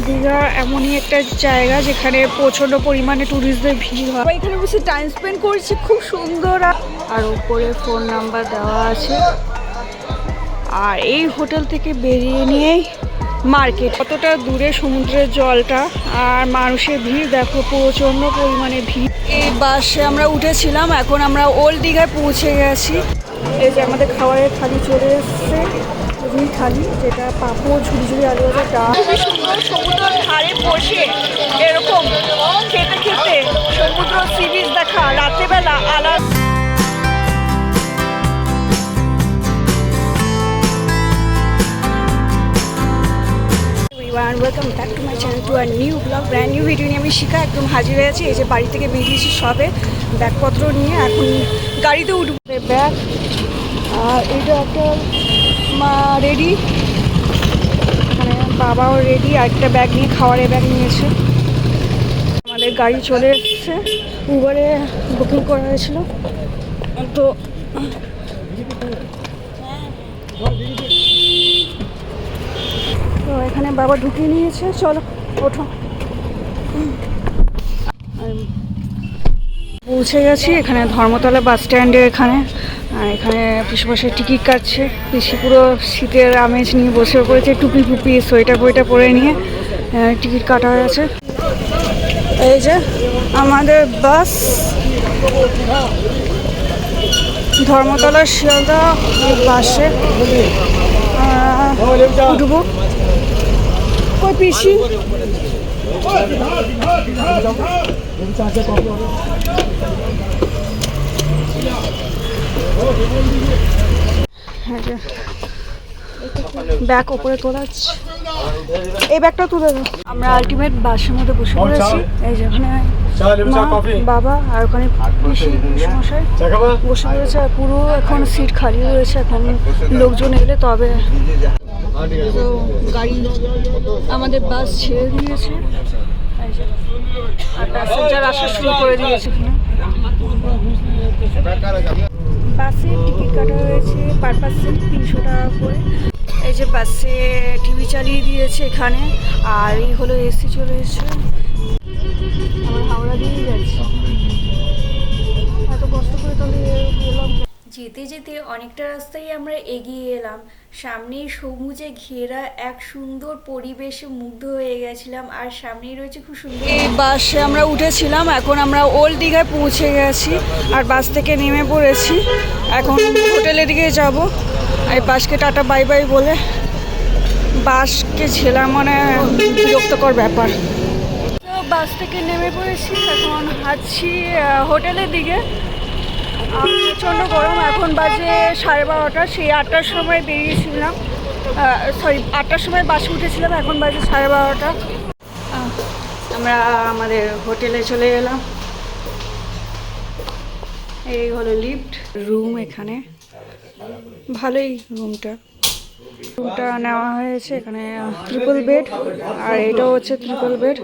দীঘা এমনই একটা জায়গা যেখানে প্রচণ্ড পরিমাণে ট্যুরিস্টদের ভিড় হয়। এখানে বসে টাইম স্পেন্ড করছি, খুব সুন্দর। আর উপরে ফোন নাম্বার দেওয়া আছে। আর এই হোটেল থেকে বেরিয়ে নিয়েই মার্কেট। কতটা দূরে সমুদ্রের জলটা, আর মানুষের ভিড় দেখো, প্রচণ্ড পরিমাণে ভিড়। এই বাসে আমরা উঠেছিলাম, এখন আমরা ওল্ড দীঘায় পৌঁছে গেছি। এই যে আমাদের খাবারের থালি চলে এসছে, রুই থালি, যেটা পাঁপড়, ঝুড়ি ঝুড়ি আলু ভাজা, ডাল। খুবই সুন্দর সমুদ্রের ধারে বসে এরকম খেতে খেতে সমুদ্র সি বিচ দেখা রাত্রেবেলা আলাদা। Welcome back to my channel, to our new blog, brand new video নিয়ে আমি শিখা একদম হাজির হয়েছি। এই যে বাড়ি থেকে বেরিয়েছি সবে ব্যাগপত্র নিয়ে, এখন গাড়িতে উঠব। ব্যাগ আর এইটা একটা মা রেডি, মানে বাবাও রেডি, আর একটা ব্যাগ নিয়ে খাওয়ারের ব্যাগ নিয়েছে। আমাদের গাড়ি চলে এসছে, উবারে বুকিং করা হয়েছিল। তো তো এখানে বাবা ঢুকিয়ে নিয়েছে, চলো ওঠো। পৌঁছে গেছি এখানে ধর্মতলা বাস স্ট্যান্ডে। এখানে পিসু বসে টিকিট কাটছে। পিসি পুরো শীতের আমেজ নিয়ে বসে পড়েছে, টুপি ফুপি সোয়েটার ফোয়েটার পরে নিয়ে টিকিট কাটা হয়ে আছে। এই যে আমাদের বাস ধর্মতলা শিয়ালদা বাসে উঠবো। কই পিসি? ব্যাগ ওপরে তোলাচ্ছি, এই ব্যাগটা তুলে দাও। আমরা আলটিমেট বাসের মধ্যে বসে পড়েছি। এই যে ওখানে বাবা আর ওখানে মশাই বসে পড়েছে, আর পুরো এখন সিট খালি রয়েছে। এখন লোকজন এলে তবে। তো গাড়ি আমাদের বাস ছেড়ে দিয়েছে, আর প্যাসেঞ্জার আসা শুরু করে দিয়েছে। বাসে টিকিট কাটা হয়েছে পার পার্সন 300 টাকা করে। এই যে বাসে টিভি চালিয়ে দিয়েছে এখানে, আর এই হলো এসি চলে এসেছে। আমার হাওড়া দিয়েই যাচ্ছে, এত কষ্ট করে তাহলে গেলাম। যেতে যেতে অনেকটা রাস্তায় আমরা এগিয়ে এলাম। সামনেই সবুজে ঘেরা এক সুন্দর পরিবেশে মুগ্ধ হয়ে গেছিলাম, আর সামনেই রয়েছে খুব সুন্দর। এই বাসে আমরা উঠেছিলাম, এখন আমরা ওল্ড দীঘায় পৌঁছে গেছি, আর বাস থেকে নেমে পড়েছি। এখন হোটেলের দিকে যাব। এই বাসকে টাটা বাই বাই বলে বাসকে ঝেলা মানে বিরক্তকর ব্যাপার। তো বাস থেকে নেমে পড়েছি, এখন হাঁটছি হোটেলের দিকে। প্রচণ্ড গরম, এখন বাজে 12:30। সেই 8টার সময় বেরিয়েছিলাম, 8টার সময় বাসে উঠেছিলাম, এখন বাজে 12:30। আমরা আমাদের হোটেলে চলে এলাম। এই হলো লিফট রুম, এখানে ভালোই রুমটা নেওয়া হয়েছে। এখানে ট্রিপল বেড, আর এটাও হচ্ছে ট্রিপল বেড।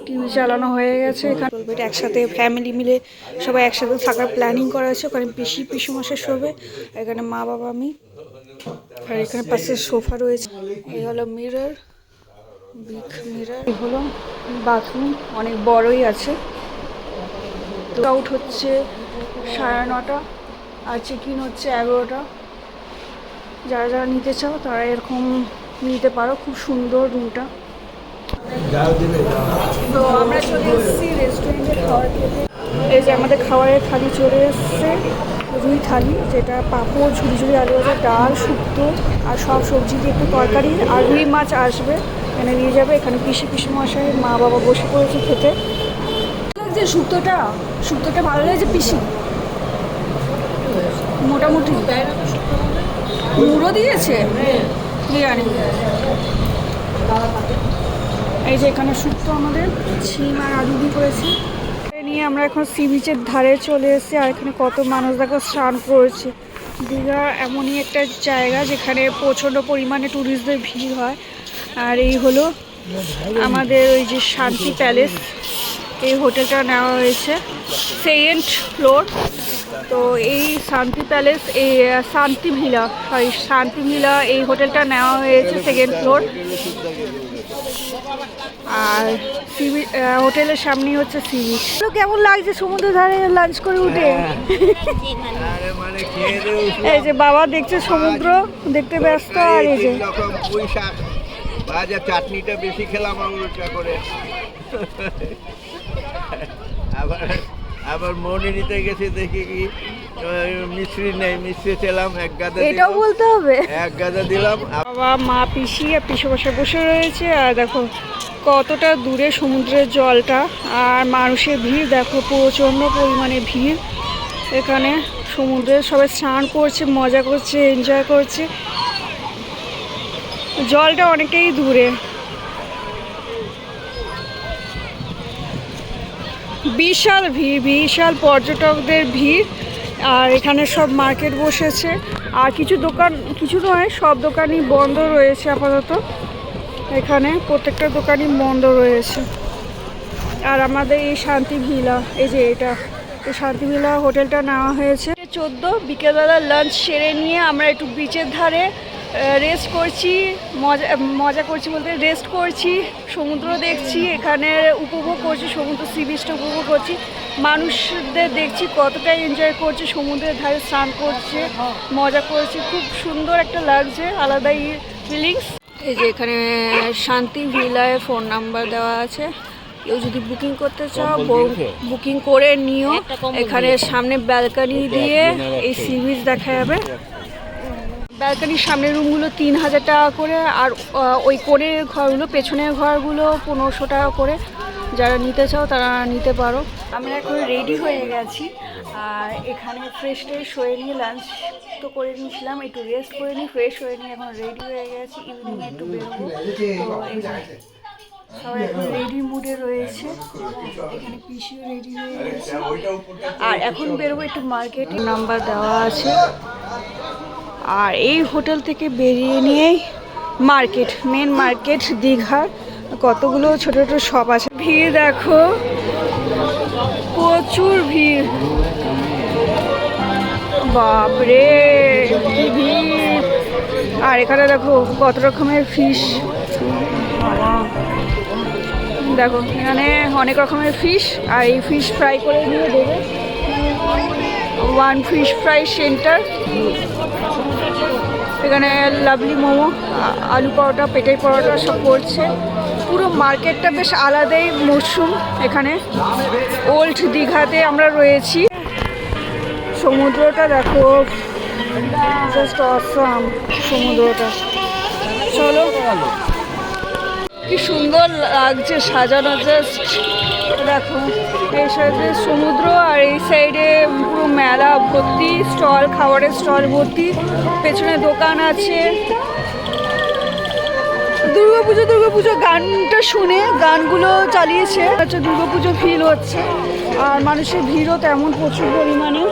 টিভি চালানো হয়ে গেছে। এখানে বেড একসাথে ফ্যামিলি মিলে সবাই একসাথে থাকার প্ল্যানিং করা হয়েছে। ওখানে পিসু মশাই শোবে, এখানে মা বাবা আমি, আর এখানে পাশে সোফা রয়েছে। এই হলো মিরর, বিগ মিরর। এই হলো বাথরুম, অনেক বড়ই আছে। আউট হচ্ছে 9:30, আর চেক ইন হচ্ছে 11টা। যারা যারা নিতে চাও তারা এরকম নিতে পারো, খুব সুন্দর রুমটা। তো আমরা চলে এসেছি রেস্টুরেন্টে খাবার খেতে। এই যে আমাদের খাবারের থালি চলে এসছে, রুই থালি, যেটা পাঁপড়, ঝুড়ি ঝুড়ি আলু ভাজা, ডাল, শুক্তো, আর সব সবজি দিয়ে একটু তরকারি, আর রুই মাছ আসবে, এখানে নিয়ে যাবে। এখানে পিসু মশাই মা বাবা বসে পড়েছে খেতে। যে শুক্তোটা ভালো লাগছে পিসি, মোটামুটি মুড়ো দিয়েছে বিরিয়ানি। এই যে এখানে শুক্তো আমাদের ছিম আর আলু দিয়ে করেছি। নিয়ে আমরা এখন সি বিচের ধারে চলে এসেছি, আর এখানে কত মানুষ দেখো স্নান করছে। দীঘা এমনই একটা জায়গা যেখানে প্রচণ্ড পরিমাণে ট্যুরিস্টদের ভিড় হয়। আর এই হলো আমাদের ওই যে শান্তি প্যালেস, এই হোটেলটা নেওয়া হয়েছে, 2nd ফ্লোর। তো এই শান্তি প্যালেস, এই শান্তি ভিলা এই হোটেলটা নেওয়া হয়েছে 2nd ফ্লোর। আর হোটেলের সামনেই হচ্ছে সি বিচ। তো কেমন লাগছে সমুদ্র ধারে লাঞ্চ করে উঠে? এই যে বাবা দেখছে সমুদ্র দেখতে ব্যস্ত। আর এই যে চাটনিটা বেশি খেলাম আঙুলটা করে। আবার মনে নিতে গেছে দেখি কি মিশ্রি নেই, মিশ্রি খেলাম এক গাদা। এটাও বলতে হবে, এক গাদা দিলাম। বাবা মা পিসি আর পিসে বসে বসে রয়েছে। আর দেখো কতটা দূরে সমুদ্রের জলটা, আর মানুষের ভিড় দেখো, প্রচণ্ড পরিমাণে ভিড় এখানে। সমুদ্রে সবাই স্নান করছে, মজা করছে, এনজয় করছে। জলটা অনেকটাই দূরে। বিশাল ভিড়, বিশাল পর্যটকদের ভিড়। আর এখানে সব মার্কেট বসেছে। আর কিছু দোকান, কিছু নয়, সব দোকানই বন্ধ রয়েছে আপাতত। এখানে প্রত্যেকটা দোকানই বন্ধ রয়েছে। আর আমাদের এই শান্তি ভিলা, এই যে এটা এই শান্তি ভিলা হোটেলটা নেওয়া হয়েছে 14। বিকেলবেলা লাঞ্চ সেরে নিয়ে আমরা একটু বিচের ধারে রেস্ট করছি, মজা করছি বলতে রেস্ট করছি, সমুদ্র দেখছি, এখানে উপভোগ করছি, সমুদ্র সি বিচটা উপভোগ করছি। মানুষদের দেখছি কতটা এনজয় করছে, সমুদ্রের ধারে স্নান করছে, মজা করছে। খুব সুন্দর একটা লাগছে, আলাদাই ফিলিংস। এই যে এখানে শান্তি ভিলায় ফোন নাম্বার দেওয়া আছে, কেউ যদি বুকিং করতে চাও বুকিং করে নিও। এখানে সামনে ব্যালকনি দিয়ে এই সি বিচ দেখা যাবে। ব্যালকনির সামনের রুমগুলো 3000 টাকা করে, আর ওই কোণের ঘরগুলো, পেছনের ঘরগুলো 1500 টাকা করে। যারা নিতে চাও তারা নিতে পারো। আমরা এখন রেডি হয়ে গেছি, আর এখানে ফ্রেশ হয়ে নিয়ে লাঞ্চ তো করে নিয়েছিলাম, একটু রেস্ট করে নিই, ফ্রেশ হয়ে নিয়ে এখন রেডি হয়ে গেছি। ইভিনিংয়ে একটু বেরোবো। তো এই সবাই এখন রেডি মুডে রয়েছে, এখানে পিসিও রেডি হয়ে গেছে। আর এখন বেরোবো একটু মার্কেট, নাম্বার দেওয়া আছে। আর এই হোটেল থেকে বেরিয়ে নিয়েই মার্কেট, মেন মার্কেট দীঘার কতগুলো ছোট ছোট শপ আছে। ভিড় দেখো, প্রচুর ভিড়, বাপরে কি ভিড়। আর এখানে দেখো কত রকমের ফিশ, দেখো এখানে অনেক রকমের ফিশ। আর এই ফিশ ফ্রাই করে নিয়ে দেবে, 1 ফিশ ফ্রাই সেন্টার। এখানে লাভলি মোমো, আলু পরোটা, পেটাই পরোটা সব করছে। পুরো মার্কেটটা বেশ আলাদাই মরশুম। এখানে ওল্ড দীঘাতে আমরা রয়েছি। সমুদ্রটা দেখো, জাস্ট অসাম সমুদ্রটা। চলো, কি সুন্দর লাগছে সাজানো, জাস্ট দেখো। এই সাইডে সমুদ্র, আর এই সাইডে পুরো মেলা ভর্তি, স্টল, খাবারের স্টল ভর্তি, পেছনে দোকান আছে। দুর্গাপুজো গানটা শুনে গানগুলো চালিয়েছে, আচ্ছা দুর্গাপুজো ফিল হচ্ছে। আর মানুষের ভিড়ও তেমন প্রচুর পরিমাণে।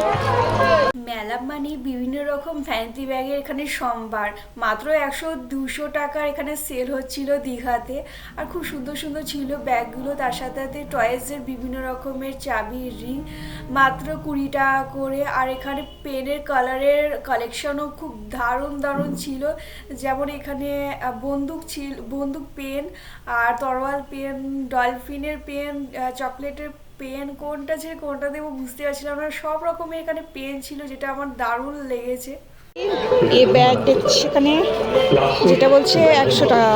মেলা মানে বিভিন্ন রকম ফ্যান্সি ব্যাগের এখানে সম্ভার, মাত্র 100-200 টাকার এখানে সেল হচ্ছিল দীঘাতে। আর খুব সুন্দর সুন্দর ছিল ব্যাগগুলো, তার সাথে সাথে টয়েসের বিভিন্ন রকমের চাবি, রিং, মাত্র 20 টাকা করে। আর এখানে পেনের কালারের কালেকশনও খুব দারুণ ছিল। যেমন এখানে বন্দুক পেন, আর তরোয়াল পেন, ডলফিনের পেন, চকলেটের পেন, কোনটা ছেড়ে কোনটা দেবো বুঝতে পারছিলাম না। সব রকমের এখানে পেন ছিল, যেটা আমার দারুণ লেগেছে। এই ব্যাগ দেখছি এখানে, যেটা বলছে 100 টাকা।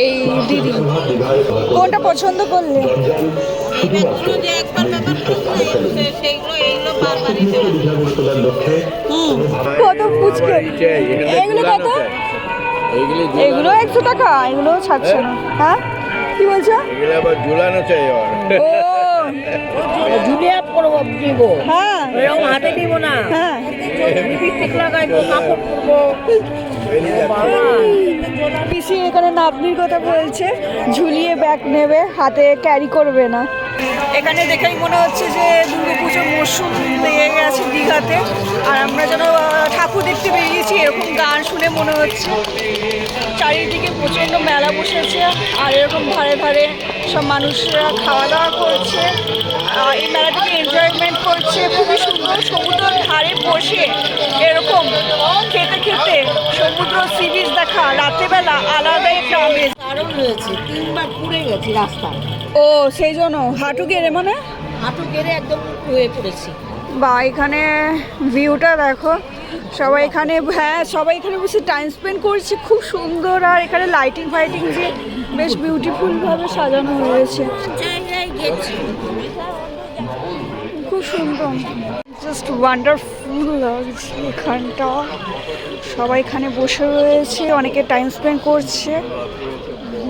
এই দিদি কোনটা পছন্দ করলে? কত পুচকে, এগুলো কত? এগুলো 100 টাকা, এগুলো ছাড়ছে না। হ্যাঁ কি বলছো? এগুলো আবার ঝুলানো চাই। ও ঝুলিয়ে পরবো, দিব। হ্যাঁ, এরকম হাতে দিব না। হ্যাঁ, লিপস্টিক লাগাইবো, কাপড় পরবো। পিসি এখানে নাতনির কথা বলছে, ঝুলিয়ে ব্যাগ নেবে, হাতে ক্যারি করবে না। এখানে দেখেই মনে হচ্ছে যে দুর্গাপুজোর মরশুম লেগে গেছে দীঘাতে। আর আমরা যেন ঠাকুর দেখতে বেরিয়েছি, এরকম গান শুনে মনে হচ্ছে। চারিদিকে প্রচণ্ড মেলা বসেছে, আর এরকম ধারে ধারে সব মানুষরা খাওয়া দাওয়া করছে, এই মেলাটাকে এনজয়মেন্ট করছে। খুবই সুন্দর, সমুদ্রের ধারে বসে এরকম খেতে খেতে সমুদ্র সি বিচ দেখা রাতেরবেলা আলাদা একটা আমেজ। কারণ রয়েছে 3বার পুড়ে গেছি রাস্তায়, ও সেই জন্য হাঁটু গেড়ে মানে হাঁটু গেড়ে একদম হয়ে পড়েছি। বা এখানে ভিউটা দেখো, সবাই এখানে, হ্যাঁ সবাই এখানে বসে টাইম স্পেন্ড করছে। খুব সুন্দর, আর এখানে লাইটিং ফাইটিং যে বেশ বিউটিফুলভাবে সাজানো হয়েছে, জায়গায় গেছি, খুব সুন্দর, জাস্ট ওয়ান্ডারফুল লাগছে এখানটা। সবাই এখানে বসে রয়েছে, অনেকে টাইম স্পেন্ড করছে,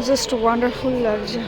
জাস্ট ওয়ান্ডারফুল লাগছে।